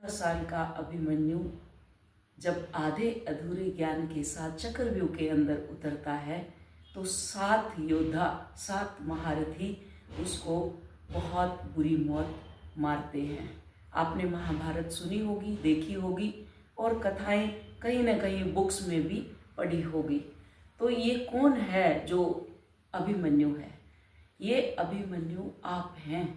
साल का अभिमन्यु जब आधे अधूरे ज्ञान के साथ चक्रव्यूह के अंदर उतरता है तो 7 योद्धा 7 महारथी उसको बहुत बुरी मौत मारते हैं। आपने महाभारत सुनी होगी, देखी होगी और कथाएं कहीं ना कहीं बुक्स में भी पढ़ी होगी। तो ये कौन है जो अभिमन्यु है? ये अभिमन्यु आप हैं।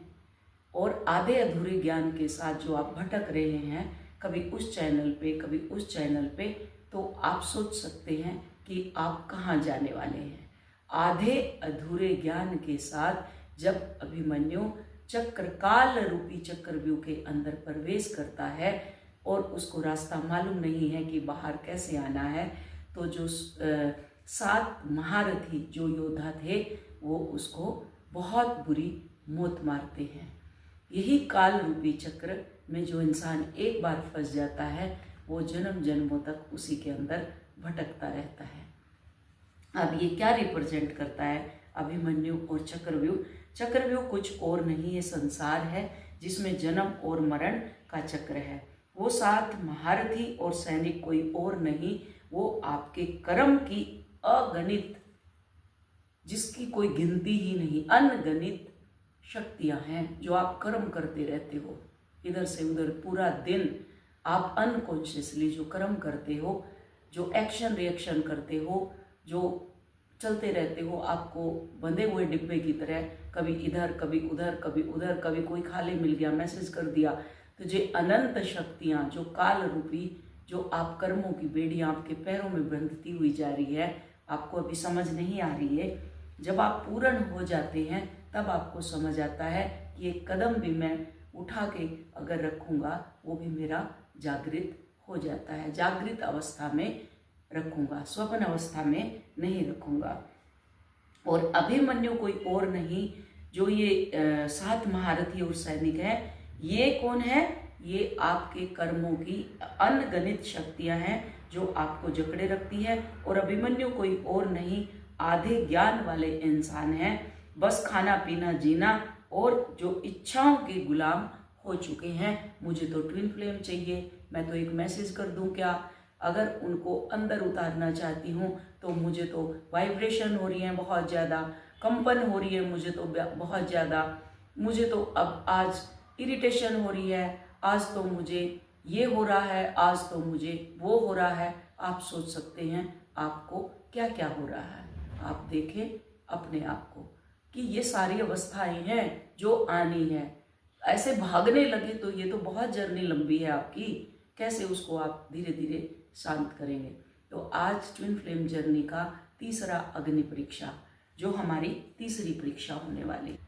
और आधे अधूरे ज्ञान के साथ जो आप भटक रहे हैं, कभी उस चैनल पे कभी उस चैनल पे, तो आप सोच सकते हैं कि आप कहाँ जाने वाले हैं। आधे अधूरे ज्ञान के साथ जब अभिमन्यु चक्रकाल रूपी चक्रव्यूह के अंदर प्रवेश करता है और उसको रास्ता मालूम नहीं है कि बाहर कैसे आना है, तो जो 7 महारथी जो योद्धा थे वो उसको बहुत बुरी मौत मारते हैं। यही काल रूपी चक्र में जो इंसान एक बार फंस जाता है वो जन्म जन्मों तक उसी के अंदर भटकता रहता है। अब ये क्या रिप्रेजेंट करता है अभिमन्यु और चक्रव्यूह? चक्रव्यूह कुछ और नहीं, ये संसार है जिसमें जन्म और मरण का चक्र है। वो 7 महारथी और सैनिक कोई और नहीं, वो आपके कर्म की अगणित, जिसकी कोई गिनती ही नहीं, अनगणित शक्तियां हैं जो आप कर्म करते रहते हो। इधर से उधर पूरा दिन आप अनकॉन्शियसली जो कर्म करते हो, जो एक्शन रिएक्शन करते हो, जो चलते रहते हो, आपको बंधे हुए डिब्बे की तरह कभी इधर कभी उधर कभी उधर, कभी कोई खाली मिल गया मैसेज कर दिया। तो जो अनंत शक्तियां, जो काल रूपी, जो आप कर्मों की बेड़ियां आपके पैरों में बंधती हुई जा रही है, आपको अभी समझ नहीं आ रही है। जब आप पूर्ण हो जाते हैं तब आपको समझ आता है कि ये कदम भी मैं उठा के अगर रखूँगा वो भी मेरा जागृत हो जाता है। जागृत अवस्था में रखूँगा, स्वप्न अवस्था में नहीं रखूँगा। और अभिमन्यु कोई और नहीं, जो ये 7 महारथी और सैनिक हैं, ये कौन है? ये आपके कर्मों की अनगणित शक्तियाँ हैं जो आपको जकड़े रखती है। और अभिमन्यु कोई और नहीं, आधे ज्ञान वाले इंसान हैं, बस खाना पीना जीना और जो इच्छाओं के गुलाम हो चुके हैं। मुझे तो ट्विन फ्लेम चाहिए, मैं तो एक मैसेज कर दूं क्या? अगर उनको अंदर उतारना चाहती हूँ तो मुझे तो वाइब्रेशन हो रही है बहुत ज़्यादा, कंपन हो रही है मुझे तो बहुत ज़्यादा, मुझे तो अब आज इरिटेशन हो रही है, आज तो मुझे ये हो रहा है, आज तो मुझे वो हो रहा है। आप सोच सकते हैं आपको क्या क्या हो रहा है। आप देखें अपने आप को कि ये सारी अवस्थाएं हैं जो आनी है। ऐसे भागने लगे तो ये तो बहुत जर्नी लंबी है आपकी, कैसे उसको आप धीरे धीरे शांत करेंगे? तो आज ट्विन फ्लेम जर्नी का तीसरा अग्नि परीक्षा, जो हमारी तीसरी परीक्षा होने वाली।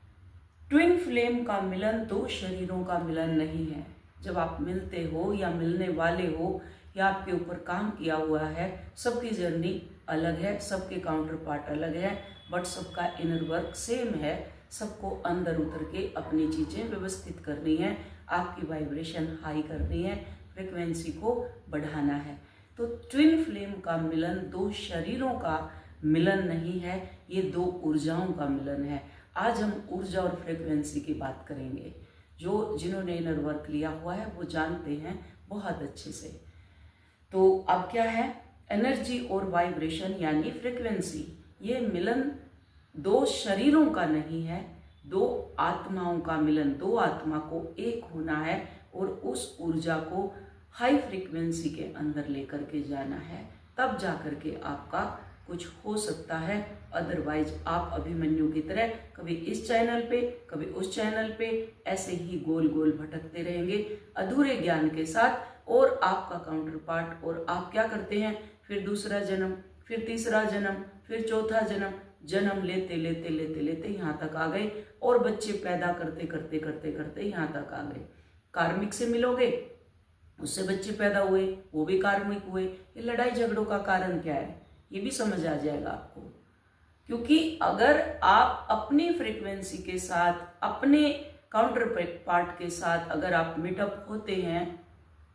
ट्विन फ्लेम का मिलन 2 शरीरों का मिलन नहीं है। जब आप मिलते हो या मिलने वाले हो या आपके ऊपर काम किया हुआ है, सबकी जर्नी अलग है, सबके काउंटर पार्ट अलग है, बट सबका इनर वर्क सेम है। सबको अंदर उतर के अपनी चीज़ें व्यवस्थित करनी है, आपकी वाइब्रेशन हाई करनी है, फ्रिक्वेंसी को बढ़ाना है। तो ट्विन फ्लेम का मिलन 2 शरीरों का मिलन नहीं है, ये 2 ऊर्जाओं का मिलन है। आज हम ऊर्जा और फ्रिक्वेंसी की बात करेंगे। जिन्होंने इनर वर्क लिया हुआ है वो जानते हैं बहुत अच्छे से। तो अब क्या है? एनर्जी और वाइब्रेशन यानी फ्रिक्वेंसी। ये मिलन 2 शरीरों का नहीं है, 2 आत्माओं का मिलन। 2 आत्मा को एक होना है और उस ऊर्जा को हाई फ्रीक्वेंसी के अंदर लेकर के जाना है, तब जा कर के आपका कुछ हो सकता है। अदरवाइज आप अभिमन्यु की तरह कभी इस चैनल पे कभी उस चैनल पे ऐसे ही गोल गोल भटकते रहेंगे अधूरे ज्ञान के साथ। और आपका काउंटर पार्ट, और आप क्या करते हैं? फिर दूसरा जन्म, फिर तीसरा जन्म, फिर चौथा जन्म, जन्म लेते लेते लेते लेते यहाँ तक आ गए और बच्चे पैदा करते करते करते करते यहाँ तक आ गए। कार्मिक से मिलोगे, उससे बच्चे पैदा हुए, वो भी कार्मिक हुए। ये लड़ाई झगड़ों का कारण क्या है ये भी समझ आ जाएगा आपको। क्योंकि अगर आप अपनी फ्रीक्वेंसी के साथ, अपने काउंटर पार्ट के साथ अगर आप मीटअप होते हैं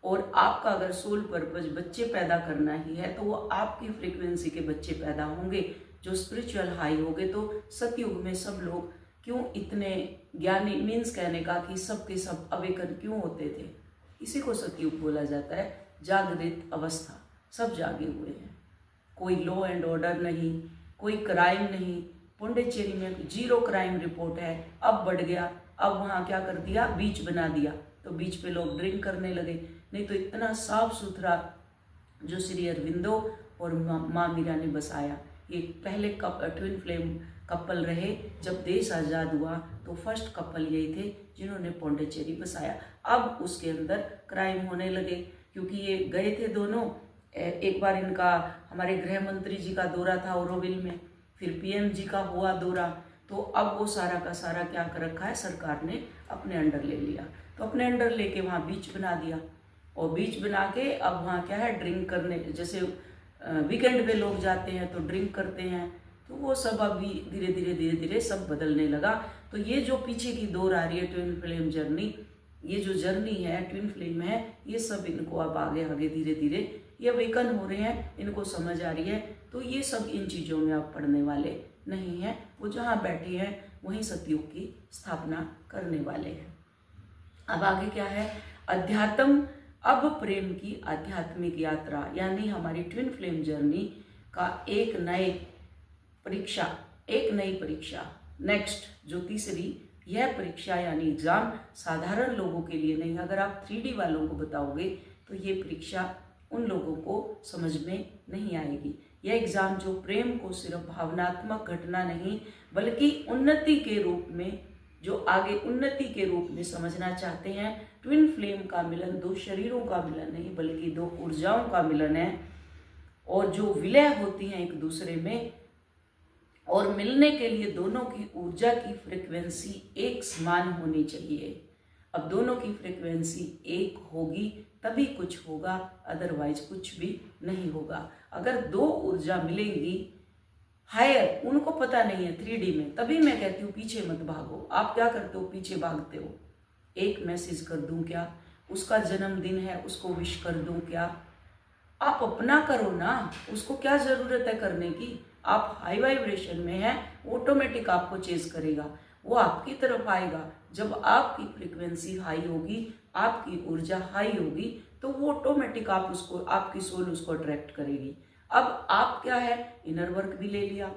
और आपका अगर सोल पर्पज बच्चे पैदा करना ही है, तो वो आपकी फ्रीक्वेंसी के बच्चे पैदा होंगे जो स्पिरिचुअल हाई होंगे। तो सतयुग में सब लोग क्यों इतने ज्ञानी, मीन्स कहने का कि सब के सब अवेकन क्यों होते थे? इसी को सतयुग बोला जाता है, जागृत अवस्था, सब जागे हुए हैं, कोई लॉ एंड ऑर्डर नहीं, कोई क्राइम नहीं। पुंडुचेरी में 0 क्राइम रिपोर्ट है, अब बढ़ गया, अब वहाँ क्या कर दिया, बीच बना दिया, तो बीच पे लोग ड्रिंक करने लगे। नहीं तो इतना साफ सुथरा जो श्री अरविंदो और माँ मीरा ने बसाया, ये पहले ट्विन फ्लेम कपल रहे। जब देश आज़ाद हुआ तो फर्स्ट कपल यही थे जिन्होंने पुंडुचेरी बसाया। अब उसके अंदर क्राइम होने लगे, क्योंकि ये गए थे दोनों। एक बार इनका हमारे गृह मंत्री जी का दौरा था ओरोविल में, फिर पीएम जी का हुआ दौरा, तो अब वो सारा का सारा क्या कर रखा है, सरकार ने अपने अंडर ले लिया। तो अपने अंडर लेके वहाँ बीच बना दिया, और बीच बना के अब वहाँ क्या है, ड्रिंक करने, जैसे वीकेंड पे लोग जाते हैं तो ड्रिंक करते हैं, तो वो सब अभी धीरे धीरे सब बदलने लगा। तो ये जो पीछे की दौर आ रही है ट्विन फ्लेम जर्नी, ये जो जर्नी है ट्विन फ्लेम है, ये सब इनको अब आगे आगे धीरे धीरे ये अवेकन हो रहे हैं, इनको समझ आ रही है। तो ये सब इन चीज़ों में अब पढ़ने वाले नहीं हैं, वो जहाँ बैठे हैं वहीं सतयुग की स्थापना करने वाले हैं। अब आगे क्या है, अध्यात्म, अब प्रेम की आध्यात्मिक यात्रा, यानी हमारी ट्विन फ्लेम जर्नी का एक नई परीक्षा नेक्स्ट, जो तीसरी यह परीक्षा यानी एग्जाम साधारण लोगों के लिए नहीं। अगर आप 3D वालों को बताओगे तो ये परीक्षा उन लोगों को समझ में नहीं आएगी। यह एग्जाम जो प्रेम को सिर्फ भावनात्मक घटना नहीं बल्कि उन्नति के रूप में, जो आगे उन्नति के रूप में समझना चाहते हैं। ट्विन फ्लेम का मिलन 2 शरीरों का मिलन नहीं बल्कि 2 ऊर्जाओं का मिलन है, और जो विलय होती हैं एक दूसरे में, और मिलने के लिए दोनों की ऊर्जा की फ्रिक्वेंसी एक समान होनी चाहिए। अब दोनों की फ्रिक्वेंसी एक होगी तभी कुछ होगा, अदरवाइज कुछ भी नहीं होगा। अगर 2 ऊर्जा मिलेंगी हायर, उनको पता नहीं है 3D में, तभी मैं कहती हूँ पीछे मत भागो। आप क्या करते हो, पीछे भागते हो। एक मैसेज कर दूं क्या, उसका जन्मदिन है उसको विश कर दूं क्या, आप अपना करो ना, उसको क्या जरूरत है करने की। आप हाई वाइब्रेशन में हैं, ऑटोमेटिक आपको चेज करेगा, वो आपकी तरफ आएगा। जब आपकी फ्रीक्वेंसी हाई होगी, आपकी ऊर्जा हाई होगी, तो वो ऑटोमेटिक आप उसको, आपकी सोल उसको अट्रैक्ट करेगी। अब आप क्या है, इनर वर्क भी ले लिया,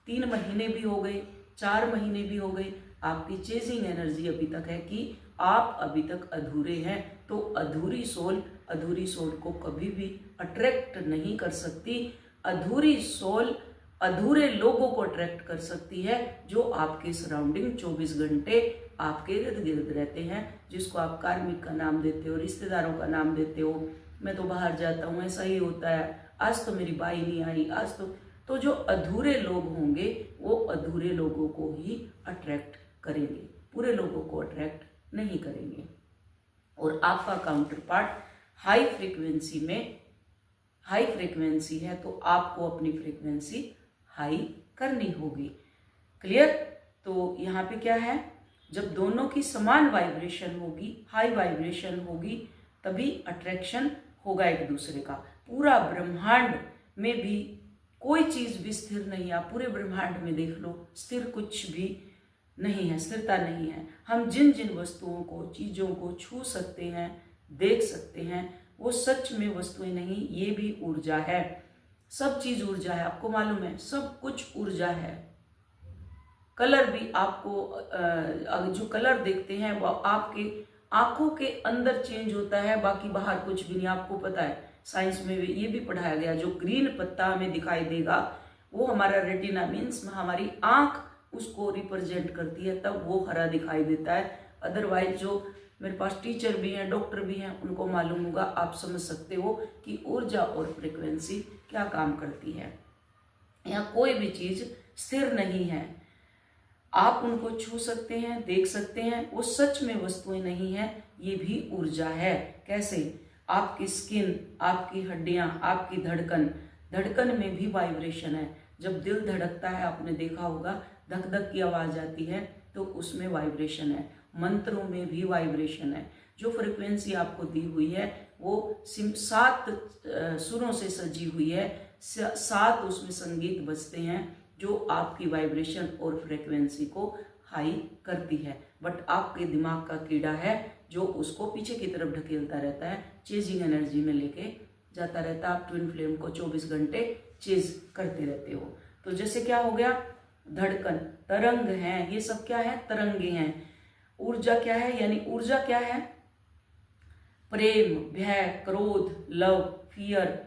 3 महीने भी हो गए, 4 महीने भी हो गए, आपकी चेजिंग एनर्जी अभी तक है कि आप अभी तक अधूरे हैं। तो अधूरी सोल को कभी भी अट्रैक्ट नहीं कर सकती। अधूरी सोल अधूरे लोगों को अट्रैक्ट कर सकती है, जो आपके सराउंडिंग 24 घंटे आपके इर्द गिर्द रहते हैं, जिसको आप कार्मिक का नाम देते हो, रिश्तेदारों का नाम देते हो। मैं तो बाहर जाता हूँ, ऐसा ही होता है, आज तो मेरी बाई नहीं आई, आज तो जो अधूरे लोग होंगे वो अधूरे लोगों को ही अट्रैक्ट करेंगे, पूरे लोगों को अट्रैक्ट नहीं करेंगे। और आपका काउंटर पार्ट हाई फ्रीक्वेंसी है, तो आपको अपनी फ्रीक्वेंसी हाई करनी होगी। क्लियर। तो यहाँ पे क्या है, जब दोनों की समान वाइब्रेशन होगी, हाई वाइब्रेशन होगी, तभी अट्रैक्शन होगा एक दूसरे का। पूरा ब्रह्मांड में भी कोई चीज भी स्थिर नहीं है। आप पूरे ब्रह्मांड में देख लो, स्थिर कुछ भी नहीं है, स्थिरता नहीं है। हम जिन जिन वस्तुओं को, चीजों को छू सकते हैं, देख सकते हैं, वो सच में वस्तुएं नहीं, ये भी ऊर्जा है। सब चीज ऊर्जा है, आपको मालूम है, सब कुछ ऊर्जा है। कलर भी आपको, जो कलर देखते हैं वो आपके आंखों के अंदर चेंज होता है, बाकी बाहर कुछ भी नहीं। आपको पता है, साइंस में ये भी पढ़ाया गया, जो ग्रीन पत्ता हमें दिखाई देगा वो हमारा रेटिना मीन्स हमारी आंख उसको रिप्रेजेंट करती है, तब वो हरा दिखाई देता है। अदरवाइज जो मेरे पास टीचर भी हैं, डॉक्टर भी हैं, उनको मालूम होगा, आप समझ सकते हो कि ऊर्जा और फ्रिक्वेंसी क्या काम करती है। यहाँ कोई भी चीज स्थिर नहीं है, आप उनको छू सकते हैं, देख सकते हैं, वो सच में वस्तुएं नहीं है, ये भी ऊर्जा है। कैसे? आपकी स्किन, आपकी हड्डियां, आपकी धड़कन में भी वाइब्रेशन है। जब दिल धड़कता है, आपने देखा होगा, धक धक की आवाज आती है, तो उसमें वाइब्रेशन है। मंत्रों में भी वाइब्रेशन है। जो फ्रिक्वेंसी आपको दी हुई है वो 7 सुरों से सजी हुई है, 7 उसमें संगीत बजते हैं जो आपकी वाइब्रेशन और फ्रिक्वेंसी को हाई करती है। बट आपके दिमाग का कीड़ा है जो उसको पीछे की तरफ ढकेलता रहता है, चेजिंग एनर्जी में लेके जाता रहता है। आप ट्विन फ्लेम को 24 घंटे चेज करते रहते हो। तो जैसे क्या हो गया, धड़कन, तरंग है, ये सब क्या है, तरंगे हैं। ऊर्जा क्या है, यानी ऊर्जा क्या है, प्रेम, भय, क्रोध, लव, फियर,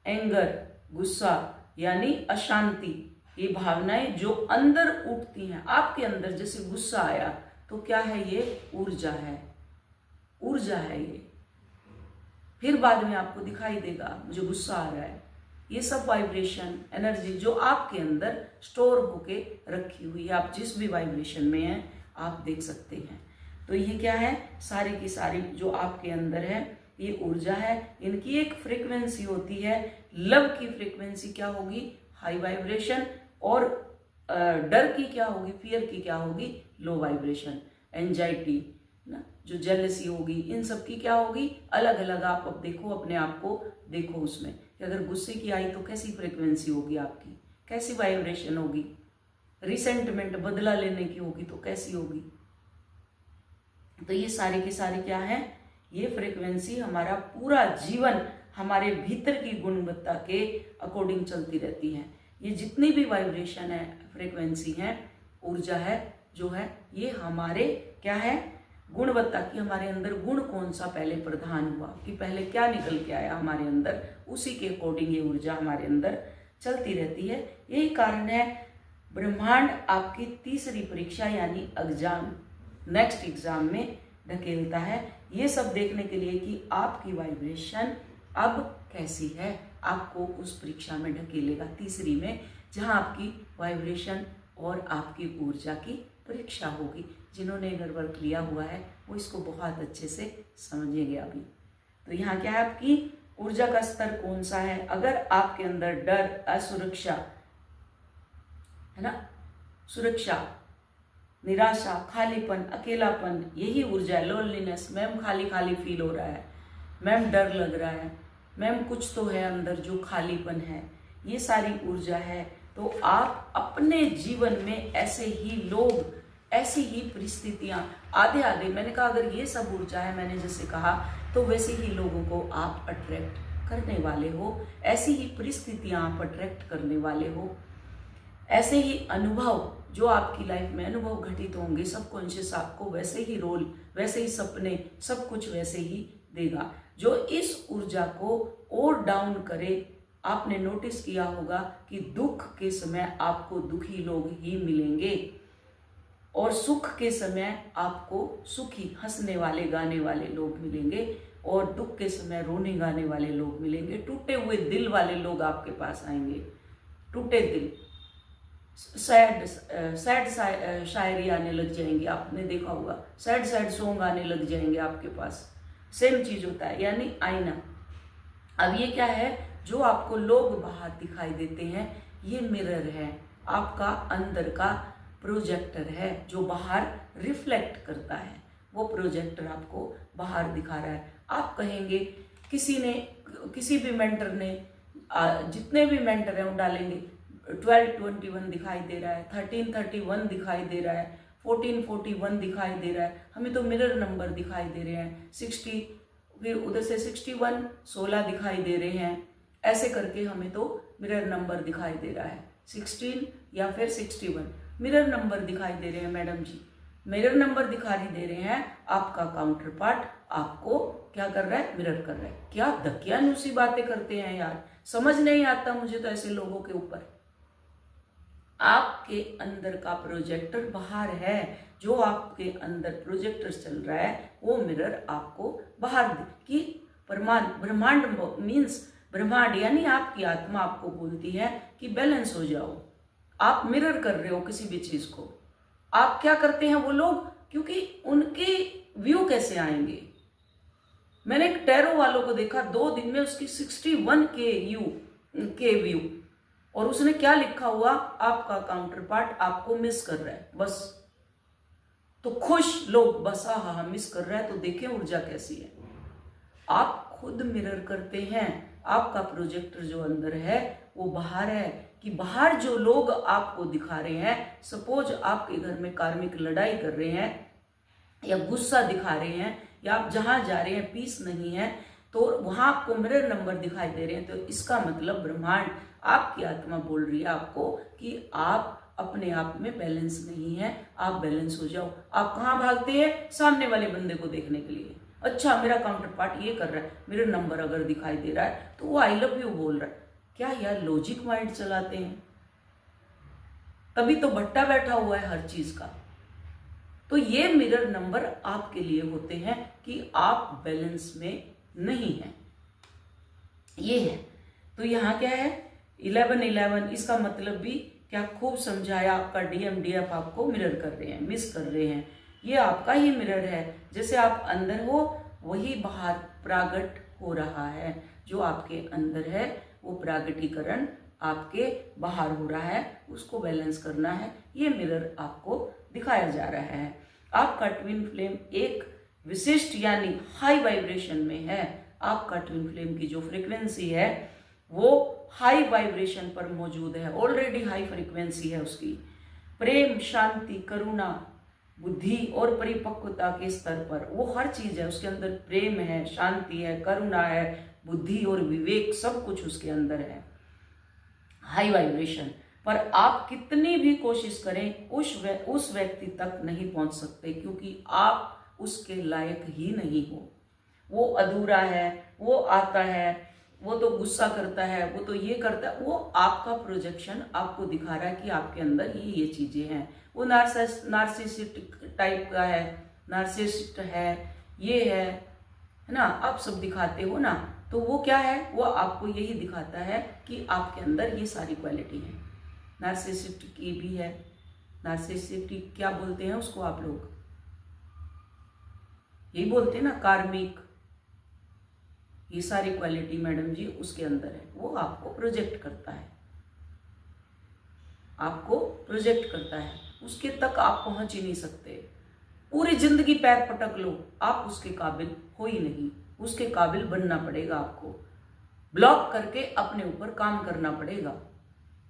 एंगर, गुस्सा यानी अशांति, ये भावनाएं जो अंदर उठती हैं आपके अंदर, जैसे गुस्सा आया तो क्या है, ये ऊर्जा है, ऊर्जा है ये। फिर बाद में आपको दिखाई देगा मुझे गुस्सा आ रहा है। ये सब वाइब्रेशन एनर्जी जो आपके अंदर स्टोर होके रखी हुई है, आप जिस भी वाइब्रेशन में हैं आप देख सकते हैं। तो ये क्या है, सारी की सारी जो आपके अंदर है ये ऊर्जा है। इनकी एक फ्रीक्वेंसी होती है, लव की फ्रीक्वेंसी क्या होगी, हाई वाइब्रेशन, और डर की क्या होगी, फियर की क्या होगी, लो वाइब्रेशन। एंजाइटी ना, जो जेलसी होगी, इन सब की क्या होगी, अलग अलग। आप अब देखो, अपने आप को देखो उसमें कि अगर गुस्से की आई तो कैसी फ्रीक्वेंसी होगी आपकी, कैसी वाइब्रेशन होगी। रिसेंटमेंट, बदला लेने की होगी तो कैसी होगी। तो ये सारी की सारी क्या है, ये फ्रीक्वेंसी हमारा पूरा जीवन हमारे भीतर की गुणवत्ता के अकॉर्डिंग चलती रहती है। ये जितनी भी वाइब्रेशन है, फ्रीक्वेंसी है, ऊर्जा है, जो है ये हमारे क्या है, गुणवत्ता की, हमारे अंदर गुण कौन सा पहले प्रधान हुआ, कि पहले क्या निकल के आया हमारे अंदर, उसी के अकॉर्डिंग ये ऊर्जा हमारे अंदर चलती रहती है। यही कारण है ब्रह्मांड आपकी तीसरी परीक्षा यानी एग्जाम, नेक्स्ट एग्जाम में ढकेलता है, ये सब देखने के लिए कि आपकी वाइब्रेशन अब कैसी है, आपको उस परीक्षा में ढकेलेगा, तीसरी में, जहां आपकी वाइब्रेशन और आपकी ऊर्जा की परीक्षा होगी। जिन्होंने इनर वर्क लिया हुआ है वो इसको बहुत अच्छे से समझेंगे अभी। तो यहाँ क्या है, आपकी ऊर्जा का स्तर कौन सा है। अगर आपके अंदर डर, असुरक्षा है ना, सुरक्षा, निराशा, खालीपन, अकेलापन, यही ऊर्जा है। लोनलीनेस, मैम खाली खाली फील हो रहा है, मैम डर लग रहा है, मैम कुछ तो है अंदर जो खालीपन है, ये सारी ऊर्जा है। तो आप अपने जीवन में ऐसे ही लोग, ऐसी ही परिस्थितियां, आधे आधे, मैंने कहा अगर ये सब ऊर्जा है, मैंने जैसे कहा, तो वैसे ही लोगों को आप अट्रैक्ट करने वाले हो, ऐसी ही परिस्थितियां आप अट्रैक्ट करने वाले हो, ऐसे ही अनुभव जो आपकी लाइफ में अनुभव घटित होंगे, सबकॉन्शियस आपको वैसे ही रोल, वैसे ही सपने, सब कुछ वैसे ही देगा। जो इस ऊर्जा को और डाउन करे, आपने नोटिस किया होगा कि दुख के समय आपको दुखी लोग ही मिलेंगे और सुख के समय आपको सुखी, हंसने वाले, गाने वाले लोग मिलेंगे, और दुख के समय रोने गाने वाले लोग मिलेंगे। टूटे हुए दिल वाले लोग आपके पास आएंगे, टूटे दिल, सैड शायरी आने लग जाएंगी, आपने देखा होगा, सैड सैड सॉन्ग आने लग जाएंगे आपके पास। सेम चीज होता है, यानी आईना। अब ये क्या है, जो आपको लोग बाहर दिखाई देते हैं, ये मिरर है, आपका अंदर का प्रोजेक्टर है जो बाहर रिफ्लेक्ट करता है। वो प्रोजेक्टर आपको बाहर दिखा रहा है। आप कहेंगे, किसी ने, किसी भी मेंटर ने, जितने भी मेंटर हैं वो डालेंगे 1221 दिखाई दे रहा है, 1331 दिखाई दे रहा है, 1441 दिखाई दे रहा है, हमें तो मिरर नंबर दिखाई दे रहे हैं, 60, फिर उधर से 61, 16 दिखाई दे रहे हैं, ऐसे करके हमें तो मिरर नंबर दिखाई दे रहा है, 16 या फिर 61 मिरर नंबर दिखाई दे रहे हैं। मैडम जी, मिरर नंबर दिखाई दे रहे हैं, आपका काउंटर पार्ट आपको क्या कर रहा है, मिरर कर रहा है। क्या दकियानुसी बातें करते हैं यार, समझ नहीं आता मुझे तो ऐसे लोगों के ऊपर। आपके अंदर का प्रोजेक्टर बाहर है, जो आपके अंदर प्रोजेक्टर चल रहा है वो मिरर आपको बाहर की ब्रह्मांड मीन्स ब्रह्मांड यानी आपकी आत्मा आपको बोलती है कि बैलेंस हो जाओ। आप मिरर कर रहे हो किसी भी चीज को। आप क्या करते हैं वो लोग, क्योंकि उनके व्यू कैसे आएंगे। मैंने एक टैरो वालों को देखा, 2 दिन में उसकी 61 के व्यू, और उसने क्या लिखा हुआ, आपका काउंटर पार्ट आपको मिस कर रहा है, बस। तो खुश लोग, बस हाँ मिस कर रहा है, तो देखें ऊर्जा कैसी है। आप खुद मिरर करते हैं, आपका प्रोजेक्टर जो अंदर है वो बाहर है, कि बाहर जो लोग आपको दिखा रहे हैं, सपोज आपके घर में कार्मिक लड़ाई कर रहे हैं या गुस्सा दिखा रहे हैं या आप जहां जा रहे हैं पीस नहीं है, तो वहां आपको मिरर नंबर दिखाई दे रहे हैं, तो इसका मतलब ब्रह्मांड, आपकी आत्मा बोल रही है आपको कि आप अपने आप में बैलेंस नहीं है, आप बैलेंस हो जाओ। आप कहाँ भागते हैं? सामने वाले बंदे को देखने के लिए। अच्छा, मेरा काउंटर पार्ट ये कर रहा है, मेरा नंबर अगर दिखाई दे रहा है तो वो आई लव यू बोल रहा है। क्या यार लॉजिक माइंड चलाते हैं? तभी तो भट्टा बैठा हुआ है हर चीज का। तो ये मिरर नंबर आपके लिए होते हैं कि आप बैलेंस में नहीं है, ये है। तो यहाँ क्या है 1111, इसका मतलब भी क्या खूब समझाया। आपका डीएमडीएफ आपको मिरर कर रहे हैं, मिस कर रहे हैं। ये आपका ही मिरर है। जैसे आप अंदर हो वही बाहर प्रागट हो रहा है। जो आपके अंदर है वो प्रागटीकरण आपके बाहर हो रहा है, उसको बैलेंस करना है। ये मिरर आपको दिखाया जा रहा है। आपका ट्विन फ्लेम एक विशिष्ट यानी हाई वाइब्रेशन में है। आपका ट्विन फ्लेम की जो फ्रीक्वेंसी है वो हाई वाइब्रेशन पर मौजूद है, ऑलरेडी हाई फ्रीक्वेंसी है उसकी। प्रेम, शांति, करुणा, बुद्धि और परिपक्वता के स्तर पर वो हर चीज है उसके अंदर। प्रेम है, शांति है, करुणा है, बुद्धि और विवेक, सब कुछ उसके अंदर है, हाई वाइब्रेशन। पर आप कितनी भी कोशिश करें उस व्यक्ति तक नहीं पहुंच सकते, क्योंकि आप उसके लायक ही नहीं हो। वो अधूरा है, वो आता है, वो तो गुस्सा करता है, वो तो ये करता है। वो आपका प्रोजेक्शन आपको दिखा रहा है कि आपके अंदर ये चीजें हैं। वो नार्सिसिस्ट टाइप का है, नार्सिसिस्ट है, ये है ना, आप सब दिखाते हो ना। तो वो क्या है, वो आपको यही दिखाता है कि आपके अंदर ये सारी क्वालिटी है। नार्सिसिस्ट की भी है। नार्सिसिस्ट क्या बोलते हैं उसको आप लोग? यही बोलते हैं ना, कार्मिक। ये सारी क्वालिटी मैडम जी उसके अंदर है। वो आपको प्रोजेक्ट करता है, आपको प्रोजेक्ट करता है। उसके तक आप पहुंच ही नहीं सकते। पूरी जिंदगी पैर पटक लो, आप उसके काबिल हो ही नहीं। उसके काबिल बनना पड़ेगा आपको। ब्लॉक करके अपने ऊपर काम करना पड़ेगा।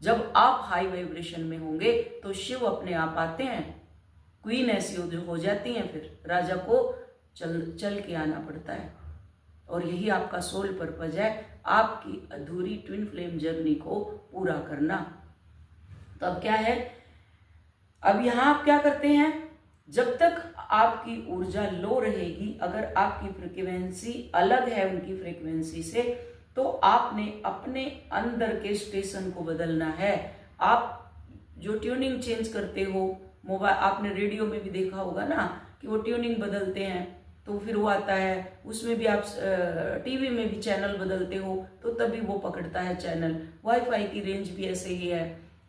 जब आप हाई वाइब्रेशन में होंगे तो शिव अपने आप आते हैं, क्वीन ऐसी हो जाती हैं, फिर राजा को चल के आना पड़ता है। और यही आपका सोल पर्पज है, आपकी अधूरी ट्विन फ्लेम जर्नी को पूरा करना। तो अब क्या है, अब यहां आप क्या करते हैं, जब तक आपकी ऊर्जा लो रहेगी, अगर आपकी फ्रीक्वेंसी अलग है उनकी फ्रीक्वेंसी से, तो आपने अपने अंदर के स्टेशन को बदलना है। आप जो ट्यूनिंग चेंज करते हो, मोबाइल, आपने रेडियो में भी देखा होगा ना कि वो ट्यूनिंग बदलते हैं, तो फिर वो आता है। उसमें भी आप टीवी में भी चैनल बदलते हो तो तभी वो पकड़ता है चैनल। वाईफाई की रेंज भी ऐसे ही है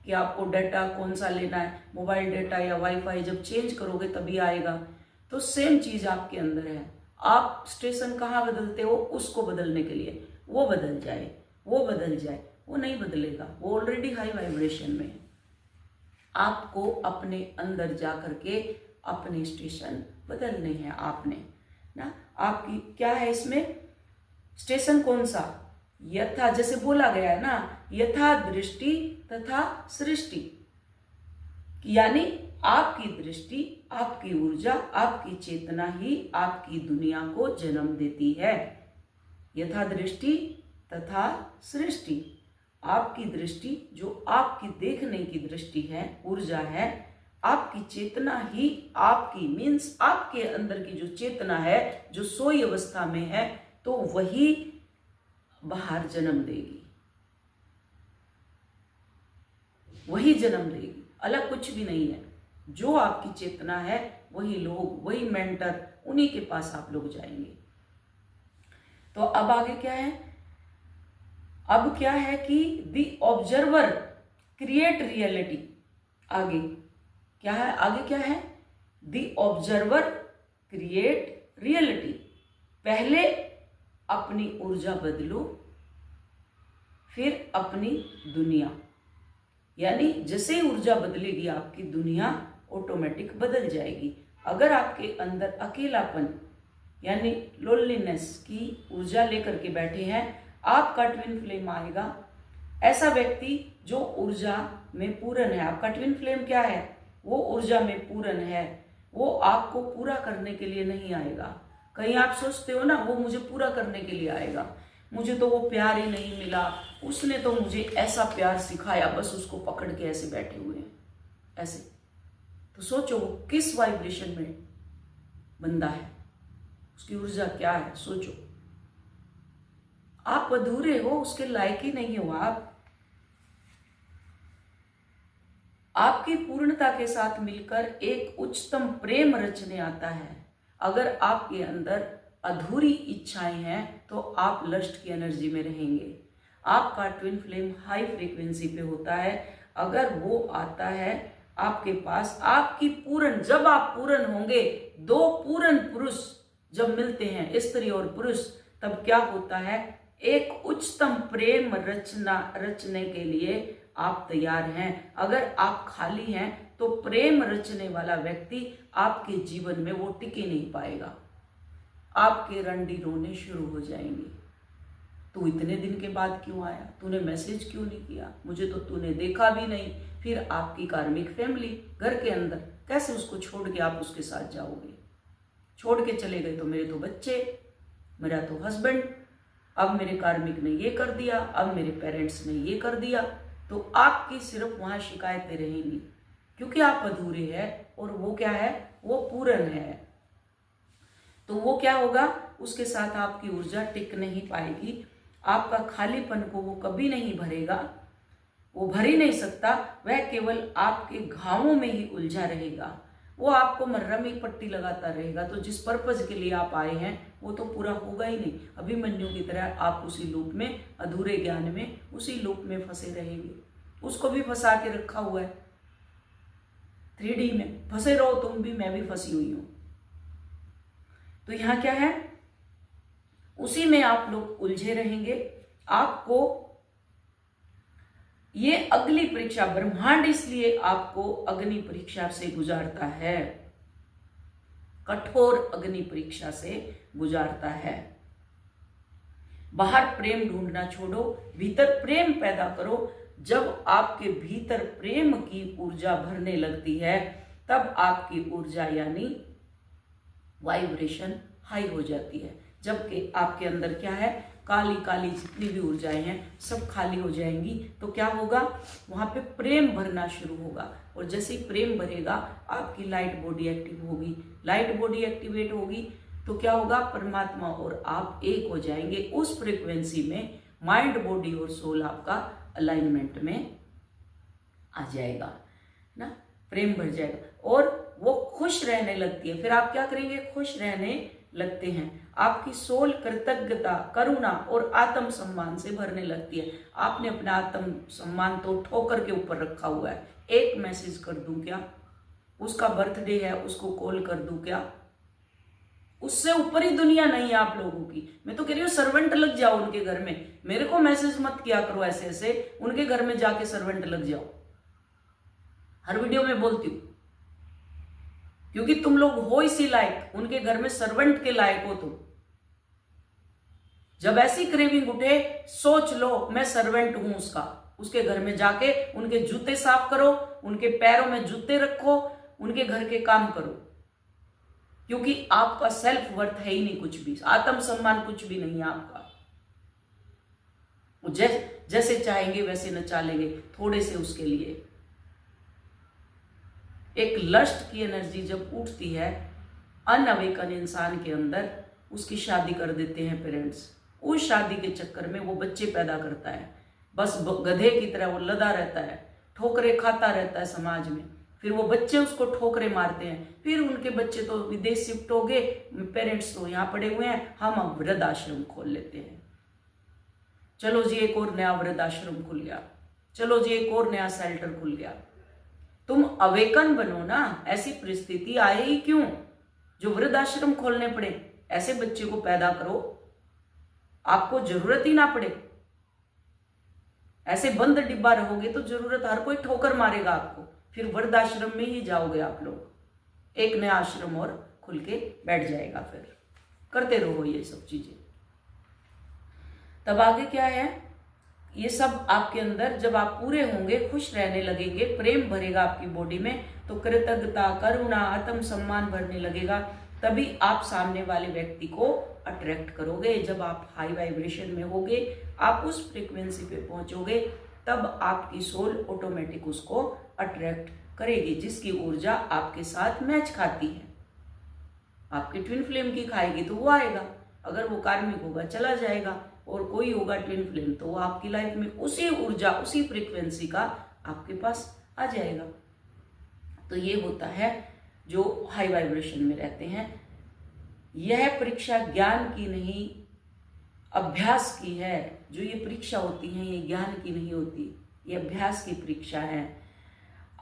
कि आपको डाटा कौन सा लेना है, मोबाइल डाटा या वाईफाई, जब चेंज करोगे तभी आएगा। तो सेम चीज आपके अंदर है। आप स्टेशन कहाँ बदलते हो, उसको बदलने के लिए वो बदल जाए, वो बदल जाए, वो नहीं बदलेगा, वो ऑलरेडी हाई वाइब्रेशन में है। आपको अपने अंदर जा करके अपने स्टेशन बदलने हैं आपने ना। आपकी क्या है इसमें स्टेशन कौन सा, यथा, जैसे बोला गया है ना, यथा दृष्टि तथा सृष्टि, यानी आपकी दृष्टि, आपकी ऊर्जा, आपकी चेतना ही आपकी दुनिया को जन्म देती है। यथा दृष्टि तथा सृष्टि, आपकी दृष्टि जो आपकी देखने की दृष्टि है, ऊर्जा है, आपकी चेतना ही आपकी मीन्स आपके अंदर की जो चेतना है, जो सोई अवस्था में है, तो वही बाहर जन्म देगी, वही जन्म देगी, अलग कुछ भी नहीं है। जो आपकी चेतना है वही लोग, वही मेंटर, उन्हीं के पास आप लोग जाएंगे। तो अब आगे क्या है, अब क्या है कि द ऑब्जर्वर क्रिएट रियलिटी। आगे क्या है, आगे क्या है, द ऑब्जर्वर क्रिएट रियलिटी। पहले अपनी ऊर्जा बदलो, फिर अपनी दुनिया, यानी जैसे ही ऊर्जा बदलेगी आपकी दुनिया ऑटोमेटिक बदल जाएगी। अगर आपके अंदर अकेलापन यानी लोनलीनेस की ऊर्जा लेकर के बैठे हैं, आपका ट्विन फ्लेम आएगा। ऐसा व्यक्ति जो ऊर्जा में पूर्ण है, आपका ट्विन फ्लेम क्या है, वो ऊर्जा में पूर्ण है, वो आपको पूरा करने के लिए नहीं आएगा, कहीं आप सोचते हो ना वो मुझे पूरा करने के लिए आएगा, मुझे तो वो प्यार ही नहीं मिला, उसने तो मुझे ऐसा प्यार सिखाया, बस उसको पकड़ के ऐसे बैठे हुए हैं ऐसे। तो सोचो वो किस वाइब्रेशन में बंदा है, उसकी ऊर्जा क्या है, सोचो। आप अधूरे हो, उसके लायक ही नहीं हो आप। आपकी पूर्णता के साथ मिलकर एक उच्चतम प्रेम रचने आता है। अगर आपके अंदर अधूरी इच्छाएं हैं तो आप लस्ट की एनर्जी में रहेंगे। आपका ट्विन फ्लेम हाई फ्रीक्वेंसी पे होता है। अगर वो आता है आपके पास, आपकी पूर्ण, जब आप पूर्ण होंगे, दो पूर्ण पुरुष जब मिलते हैं, स्त्री और पुरुष, तब क्या होता है, एक उच्चतम प्रेम रचने के लिए आप तैयार हैं। अगर आप खाली हैं तो प्रेम रचने वाला व्यक्ति आपके जीवन में वो टिक ही नहीं पाएगा। आपके रंडी रोने शुरू हो जाएंगे। तू इतने दिन के बाद क्यों आया, तूने मैसेज क्यों नहीं किया, मुझे तो तूने देखा भी नहीं। फिर आपकी कार्मिक फैमिली घर के अंदर, कैसे उसको छोड़ के आप उसके साथ जाओगे। छोड़ के चले गए तो मेरे तो बच्चे, मेरा तो हस्बैंड, अब मेरे कार्मिक ने ये कर दिया, अब मेरे पेरेंट्स ने ये कर दिया, तो आपकी सिर्फ वहां शिकायतें रहेंगी, क्योंकि आप अधूरे हैं और वो क्या है, वो पूर्ण है। तो वो क्या होगा, उसके साथ आपकी ऊर्जा टिक नहीं पाएगी। आपका खालीपन को वो कभी नहीं भरेगा, वो भर ही नहीं सकता। वह केवल आपके घावों में ही उलझा रहेगा, वो आपको मरहम की पट्टी लगाता रहेगा। तो जिस पर्पज के लिए आप आए हैं वो तो पूरा होगा ही नहीं। अभिमन्यु की तरह आप उसी लूप में, अधूरे ज्ञान में, उसी लूप में फंसे रहेंगे। उसको भी फंसा के रखा हुआ है 3D में। फंसे रहो तुम भी, मैं भी फंसी हुई हूं। तो यहां क्या है, उसी में आप लोग उलझे रहेंगे। आपको ये अगली परीक्षा, ब्रह्मांड इसलिए आपको अग्नि परीक्षा से गुजारता है, कठोर अग्नि परीक्षा से गुजारता है। बाहर प्रेम ढूंढना छोड़ो, भीतर प्रेम पैदा करो। जब आपके भीतर प्रेम की ऊर्जा भरने लगती है, तब आपकी ऊर्जा यानी वाइब्रेशन हाई हो जाती है। जबकि आपके अंदर क्या है, काली काली जितनी भी ऊर्जाएं हैं सब खाली हो जाएंगी। तो क्या होगा, वहां पे प्रेम भरना शुरू होगा। और जैसे ही प्रेम भरेगा, आपकी लाइट बॉडी एक्टिव होगी। लाइट बॉडी एक्टिवेट होगी तो क्या होगा, परमात्मा और आप एक हो जाएंगे। उस फ्रीक्वेंसी में माइंड, बॉडी और सोल आपका अलाइनमेंट में आ जाएगा ना, प्रेम भर जाएगा और वो खुश रहने लगती है। फिर आप क्या करेंगे, खुश रहने लगते हैं। आपकी सोल कृतज्ञता, करुणा और आत्म सम्मान से भरने लगती है। आपने अपना आत्म सम्मान तो ठोकर के ऊपर रखा हुआ है। एक मैसेज कर दूं क्या, उसका बर्थडे है, उसको कॉल कर दूं क्या, उससे ऊपर ही दुनिया नहीं है आप लोगों की। मैं तो कह रही हूँ सर्वेंट लग जाओ उनके घर में। मेरे को मैसेज मत किया करो ऐसे ऐसे, उनके घर में जाके सर्वेंट लग जाओ। हर वीडियो में बोलती हूँ, क्योंकि तुम लोग हो इसी लायक, उनके घर में सर्वेंट के लायक हो तुम। जब ऐसी क्रेविंग उठे, सोच लो मैं सर्वेंट हूं उसका। उसके घर में जाके उनके जूते साफ करो, उनके पैरों में जूते रखो, उनके घर के काम करो। क्योंकि आपका सेल्फ वर्थ है ही नहीं कुछ भी, आत्म सम्मान कुछ भी नहीं है आपका। वो जैसे चाहेंगे वैसे नचा लेंगे थोड़े से उसके लिए। एक लस्ट की एनर्जी जब उठती है अनअवेकन इंसान के अंदर, उसकी शादी कर देते हैं पेरेंट्स। उस शादी के चक्कर में वो बच्चे पैदा करता है, बस गधे की तरह वो लदा रहता है, ठोकरे खाता रहता है समाज में। फिर वो बच्चे उसको ठोकरे मारते हैं। फिर उनके बच्चे तो विदेश शिफ्ट हो गए, पेरेंट्स तो यहाँ पड़े हुए हैं, हम अब वृद्धाश्रम खोल लेते हैं। चलो जी एक और नया वृद्धाश्रम खुल गया, चलो जी एक और नया शेल्टर खुल गया। तुम अवेकन बनो ना, ऐसी परिस्थिति आए ही क्यों जो वृद्धाश्रम खोलने पड़े। ऐसे बच्चे को पैदा करो, आपको जरूरत ही ना पड़े। ऐसे बंद डिब्बा रहोगे तो जरूरत, हर कोई ठोकर मारेगा आपको, फिर वृद्धाश्रम में ही जाओगे आप लोग। एक नया आश्रम और खुल के बैठ जाएगा, फिर करते रहो ये सब चीजें। तब आगे क्या है, ये सब आपके अंदर जब आप पूरे होंगे, खुश रहने लगेंगे, प्रेम भरेगा आपकी बॉडी में, तो कृतज्ञता, करुणा, आत्म सम्मान भरने लगेगा। तभी आप सामने वाले व्यक्ति को अट्रैक्ट करोगे। जब आप हाई वाइब्रेशन में होगे, आप उस फ्रीक्वेंसी पे पहुंचोगे, तब आपकी सोल ऑटोमेटिक उसको अट्रैक्ट करेगी, जिसकी ऊर्जा आपके साथ मैच खाती है। आपके ट्विन फ्लेम की खाएगी तो वो आएगा, अगर वो कार्मिक होगा चला जाएगा, और कोई होगा ट्विन फ्लेम तो वो आपकी लाइफ में उसी ऊर्जा उसी फ्रीक्वेंसी का आपके पास आ जाएगा। तो ये होता है जो हाई वाइब्रेशन में रहते हैं। यह परीक्षा ज्ञान की नहीं, अभ्यास की है। जो ये परीक्षा होती है ये ज्ञान की नहीं होती, ये अभ्यास की परीक्षा है।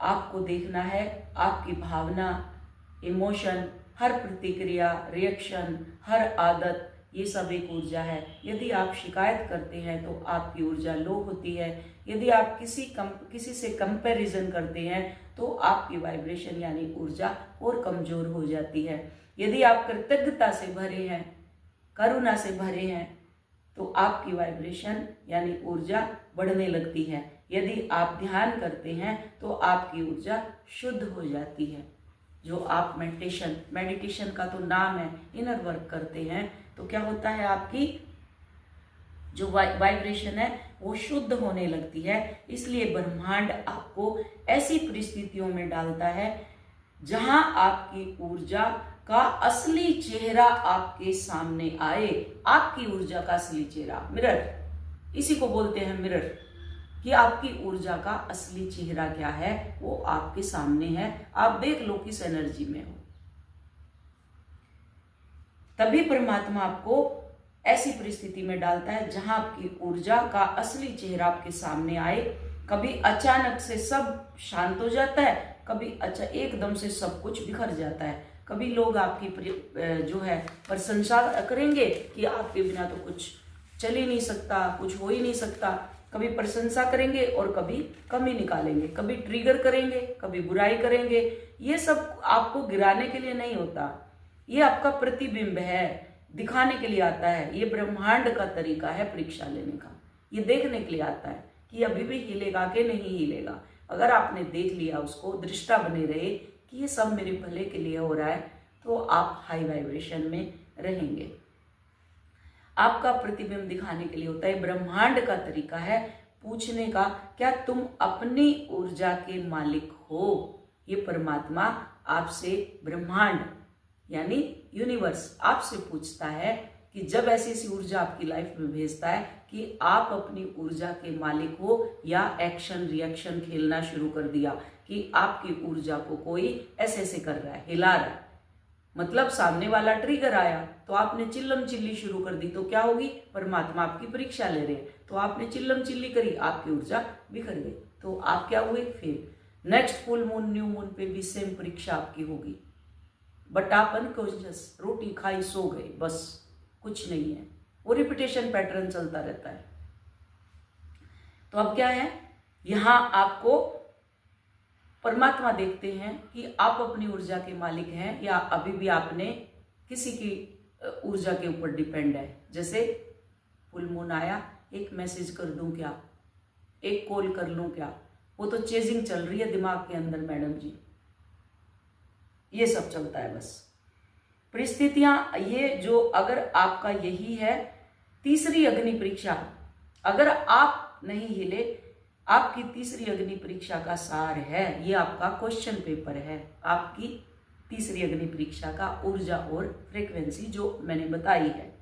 आपको देखना है आपकी भावना, इमोशन, हर प्रतिक्रिया, रिएक्शन, हर आदत, ये सब एक ऊर्जा है। यदि आप शिकायत करते हैं तो आपकी ऊर्जा लो होती है। यदि आप किसी से कंपैरिजन करते हैं तो आपकी वाइब्रेशन यानी ऊर्जा और कमजोर हो जाती है। यदि आप कृतज्ञता से भरे हैं, करुणा से भरे हैं, तो आपकी वाइब्रेशन यानी ऊर्जा बढ़ने लगती है। यदि आप ध्यान करते हैं तो आपकी ऊर्जा शुद्ध हो जाती है। जो आप मेडिटेशन का तो नाम है, इनर वर्क करते हैं तो क्या होता है, आपकी जो वाइब्रेशन है वो शुद्ध होने लगती है। इसलिए ब्रह्मांड आपको ऐसी परिस्थितियों में डालता है जहां आपकी ऊर्जा का असली चेहरा आपके सामने आए। आपकी ऊर्जा का असली चेहरा, मिरर, इसी को बोलते हैं मिरर, कि आपकी ऊर्जा का असली चेहरा क्या है वो आपके सामने है। आप देख लो किस एनर्जी में हो। तभी परमात्मा आपको ऐसी परिस्थिति में डालता है जहां आपकी ऊर्जा का असली चेहरा आपके सामने आए। कभी अचानक से सब शांत हो जाता है, कभी एकदम से सब कुछ बिखर जाता है। कभी लोग आपकी जो है प्रशंसा करेंगे कि आपके बिना तो कुछ चल ही नहीं सकता, कुछ हो ही नहीं सकता। कभी प्रशंसा करेंगे और कभी कमी निकालेंगे, कभी ट्रिगर करेंगे, कभी बुराई करेंगे। ये सब आपको गिराने के लिए नहीं होता, ये आपका प्रतिबिंब है, दिखाने के लिए आता है। ये ब्रह्मांड का तरीका है परीक्षा लेने का। ये देखने के लिए आता है कि अभी भी हिलेगा कि नहीं हिलेगा। अगर आपने देख लिया, उसको दृष्टा बने रहे कि ये सब मेरे भले के लिए हो रहा है, तो आप हाई वाइब्रेशन में रहेंगे। आपका प्रतिबिंब दिखाने के लिए होता है। ब्रह्मांड का तरीका है पूछने का, क्या तुम अपनी ऊर्जा के मालिक हो? ये परमात्मा आपसे, ब्रह्मांड यानी यूनिवर्स आपसे पूछता है कि जब ऐसी ऐसी ऊर्जा आपकी लाइफ में भेजता है कि आप अपनी ऊर्जा के मालिक हो, या एक्शन रिएक्शन खेलना शुरू कर दिया कि आपकी ऊर्जा को कोई ऐसे ऐसे कर रहा है, हिला रहा है। मतलब सामने वाला ट्रिगर आया तो आपने चिल्लम चिल्ली शुरू कर दी, तो क्या होगी? परमात्मा आपकी परीक्षा ले रहे हैं, तो आपने चिल्लम चिल्ली करी, आपकी ऊर्जा बिखर गई, तो आप क्या हुए? Fail. Next full moon, new moon पे भी सेम परीक्षा आपकी होगी, बट आप अनकॉन्शियस, रोटी खाई सो गए, बस कुछ नहीं है। वो रिपीटेशन पैटर्न चलता रहता है। तो अब क्या है, यहां आपको परमात्मा देखते हैं कि आप अपनी ऊर्जा के मालिक हैं या अभी भी आपने किसी की ऊर्जा के ऊपर डिपेंड है। जैसे फुल मून आया, एक मैसेज कर दूं क्या, एक कॉल कर लूं क्या, वो तो चेजिंग चल रही है दिमाग के अंदर मैडम जी, ये सब चलता है बस। परिस्थितियां ये जो, अगर आपका यही है तीसरी अग्नि परीक्षा, अगर आप नहीं हिले, आपकी तीसरी अग्नि परीक्षा का सार है, ये आपका क्वेश्चन पेपर है, आपकी तीसरी अग्नि परीक्षा का ऊर्जा और फ्रीक्वेंसी जो मैंने बताई है,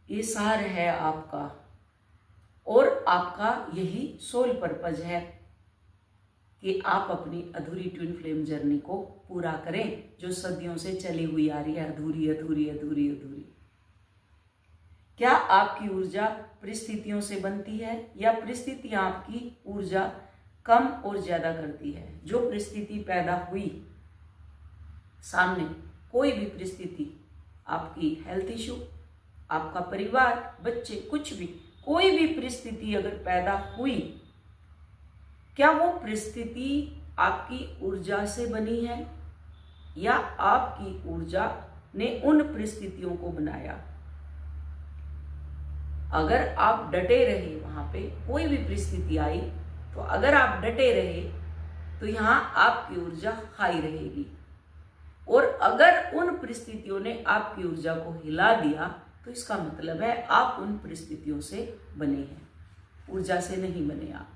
ये सार है आपका। और आपका यही सोल पर्पज है कि आप अपनी अधूरी ट्विन फ्लेम जर्नी को पूरा करें, जो सदियों से चली हुई आ रही है, अधूरी अधूरी अधूरी अधूरी। क्या आपकी ऊर्जा परिस्थितियों से बनती है या परिस्थितियां आपकी ऊर्जा कम और ज्यादा करती है? जो परिस्थिति पैदा हुई सामने, कोई भी परिस्थिति, आपकी हेल्थ इशू, आपका परिवार, बच्चे, कुछ भी, कोई भी परिस्थिति अगर पैदा हुई, क्या वो परिस्थिति आपकी ऊर्जा से बनी है या आपकी ऊर्जा ने उन परिस्थितियों को बनाया? अगर आप डटे रहे, वहां पे कोई भी परिस्थिति आई तो अगर आप डटे रहे तो यहाँ आपकी ऊर्जा हाई रहेगी। और अगर उन परिस्थितियों ने आपकी ऊर्जा को हिला दिया तो इसका मतलब है आप उन परिस्थितियों से बने हैं, ऊर्जा से नहीं बने आप।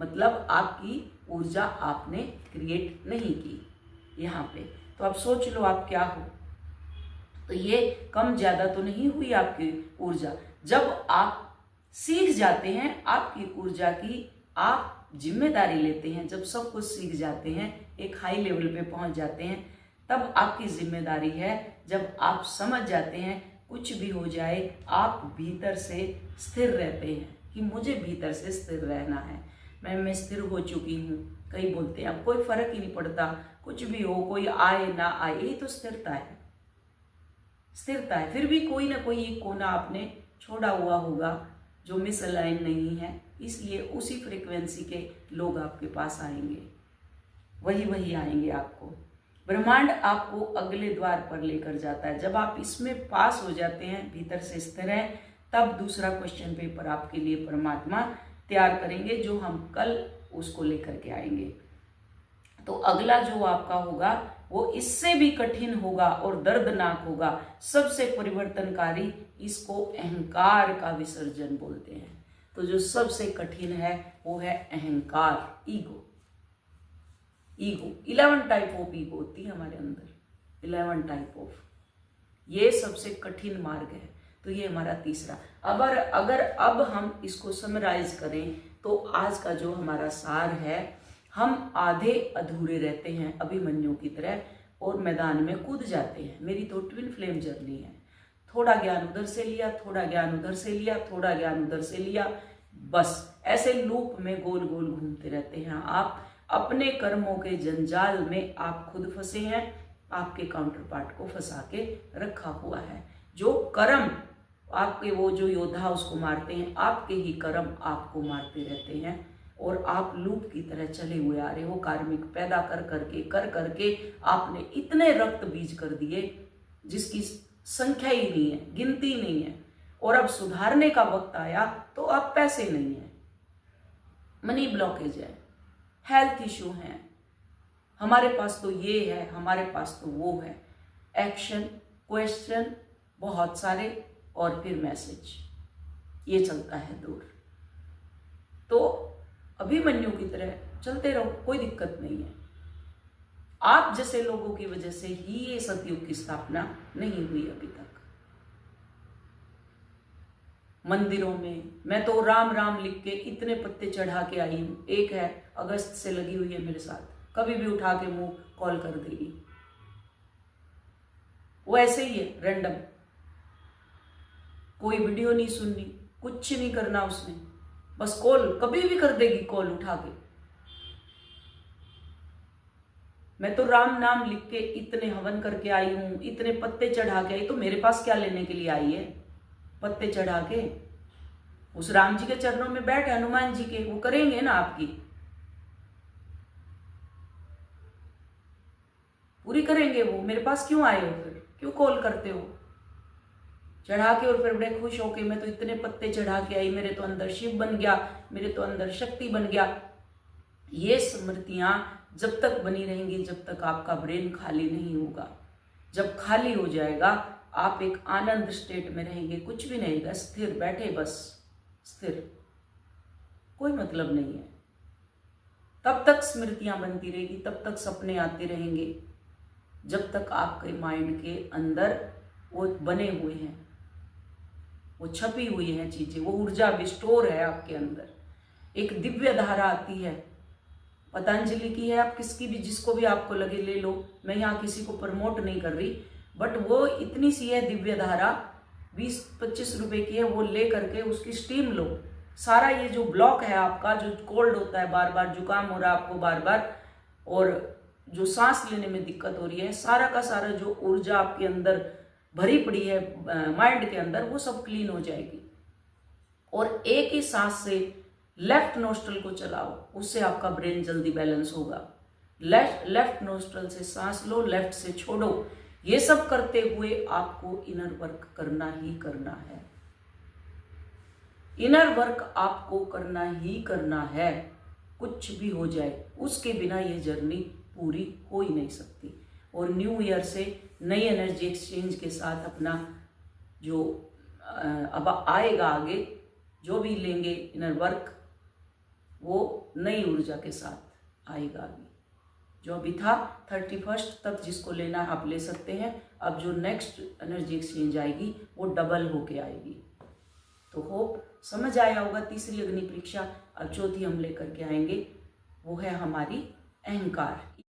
मतलब आपकी ऊर्जा आपने क्रिएट नहीं की यहाँ पे। तो आप सोच लो आप क्या हो। तो ये कम ज्यादा तो नहीं हुई आपकी ऊर्जा। जब आप सीख जाते हैं आपकी ऊर्जा की, आप जिम्मेदारी लेते हैं, जब सब कुछ सीख जाते हैं, एक हाई लेवल पे पहुंच जाते हैं, तब आपकी जिम्मेदारी है। जब आप समझ जाते हैं कुछ भी हो जाए आप भीतर से स्थिर रहते हैं कि मुझे भीतर से स्थिर रहना है, मैं स्थिर हो चुकी हूँ। कई बोलते हैं अब कोई फर्क ही नहीं पड़ता, कुछ भी हो, कोई आए ना आए, यही तो स्थिरता है। स्थिरता है। फिर भी कोई ना कोई एक कोना आपने छोड़ा हुआ होगा जो मिसअलाइन नहीं है, इसलिए उसी फ्रीक्वेंसी के लोग आपके पास आएंगे, वही आएंगे आपको। ब्रह्मांड आपको अगले द्वार पर लेकर जाता है। जब आप इसमें पास हो जाते हैं, भीतर से स्थिर हैं, तब दूसरा क्वेश्चन पेपर आपके लिए परमात्मा तैयार करेंगे, जो हम कल उसको लेकर के आएंगे। तो अगला जो आपका होगा वो इससे भी कठिन होगा और दर्दनाक होगा, सबसे परिवर्तनकारी। इसको अहंकार का विसर्जन बोलते हैं। तो जो सबसे कठिन है वो है अहंकार, ईगो। 11 टाइप ऑफ ईगो होती है हमारे अंदर, 11 टाइप ऑफ। ये सबसे कठिन मार्ग है। तो ये हमारा तीसरा। अगर अब हम इसको समराइज करें तो आज का जो हमारा सार है, हम आधे अधूरे रहते हैं अभिमन्यु की तरह और मैदान में कूद जाते हैं। मेरी तो ट्विन फ्लेम जर्नी है। थोड़ा ज्ञान उधर से लिया, थोड़ा ज्ञान उधर से लिया, थोड़ा ज्ञान उधर से लिया, बस ऐसे लूप में गोल गोल घूमते रहते हैं। आप अपने कर्मों के जंजाल में आप खुद फंसे हैं, आपके काउंटर पार्ट को फंसा के रखा हुआ है। जो कर्म आपके, वो जो योद्धा उसको मारते हैं, आपके ही कर्म आपको मारते रहते हैं और आप लूप की तरह चले हुए आ रहे हो। कार्मिक पैदा कर करके आपने इतने रक्त बीज कर दिए जिसकी संख्या ही नहीं है, गिनती नहीं है। और अब सुधारने का वक्त आया तो अब पैसे नहीं है, मनी ब्लॉकेज है, हेल्थ इशू है, हमारे पास तो ये है, हमारे पास तो वो है। एक्शन, क्वेश्चन बहुत सारे और फिर मैसेज, ये चलता है दूर। तो अभिमन्यु की तरह चलते रहो, कोई दिक्कत नहीं है। आप जैसे लोगों की वजह से ही ये सतयुग की स्थापना नहीं हुई अभी तक। मंदिरों में मैं तो राम राम लिख के इतने पत्ते चढ़ा के आई हूं। एक है अगस्त से लगी हुई है मेरे साथ, कभी भी उठा के मुंह कॉल कर देगी। वो ऐसे ही है, रैंडम, कोई वीडियो नहीं सुननी, कुछ नहीं करना उसने, बस कॉल कभी भी कर देगी, कॉल उठा के। मैं तो राम नाम लिख के इतने हवन करके आई हूं, इतने पत्ते चढ़ा के आई, तो मेरे पास क्या लेने के लिए आई है? पत्ते चढ़ा के उस राम जी के चरणों में बैठ, हनुमान जी के, वो करेंगे ना आपकी पूरी करेंगे वो। मेरे पास क्यों आए हो फिर, क्यों कॉल करते हो? चढ़ा के और फिर बड़े खुश होके मैं तो इतने पत्ते चढ़ा के आई, मेरे तो अंदर शिव बन गया, मेरे तो अंदर शक्ति बन गया। ये स्मृतियां जब तक बनी रहेंगी जब तक आपका ब्रेन खाली नहीं होगा। जब खाली हो जाएगा आप एक आनंद स्टेट में रहेंगे, कुछ भी नहीं रहेगा, स्थिर बैठे, बस स्थिर, कोई मतलब नहीं है। तब तक स्मृतियां बनती रहेगी, तब तक सपने आते रहेंगे, जब तक आपके माइंड के अंदर वो बने हुए हैं, वो छपी हुई हैं चीजें, वो ऊर्जा भी स्टोर है आपके अंदर। एक दिव्य धारा आती है, पतंजलि की है, आप किसकी भी, जिसको भी आपको लगे ले लो, मैं यहाँ किसी को प्रमोट नहीं कर रही, बट वो इतनी सी है दिव्य धारा, 20-25 रुपए की है, वो ले करके उसकी स्टीम लो। सारा ये जो ब्लॉक है आपका, जो कोल्ड होता है, बार बार जुकाम हो रहा है आपको बार बार, और जो सांस लेने में दिक्कत हो रही है, सारा का सारा जो ऊर्जा आपके अंदर भरी पड़ी है माइंड के अंदर, वो सब क्लीन हो जाएगी। और एक ही सांस से लेफ्ट नोस्ट्रल को चलाओ, उससे आपका ब्रेन जल्दी बैलेंस होगा। लेफ्ट नोस्ट्रल से सांस लो, लेफ्ट से छोड़ो। ये सब करते हुए आपको इनर वर्क करना ही करना है। इनर वर्क आपको करना ही करना है। कुछ भी हो जाए, उसके बिना ये जर्नी पूरी हो ही नहीं सकती। और न्यू ईयर से नई एनर्जी एक्सचेंज के साथ अपना जो अब आएगा आगे, जो भी लेंगे इनर वर्क, वो नई ऊर्जा के साथ आएगा आगे। जो अभी था 31 तक जिसको लेना है आप ले सकते हैं। अब जो नेक्स्ट एनर्जी एक्सचेंज आएगी वो डबल होके आएगी। तो होप समझ आया होगा तीसरी अग्नि परीक्षा। अब चौथी हम लेकर के आएंगे, वो है हमारी अहंकार।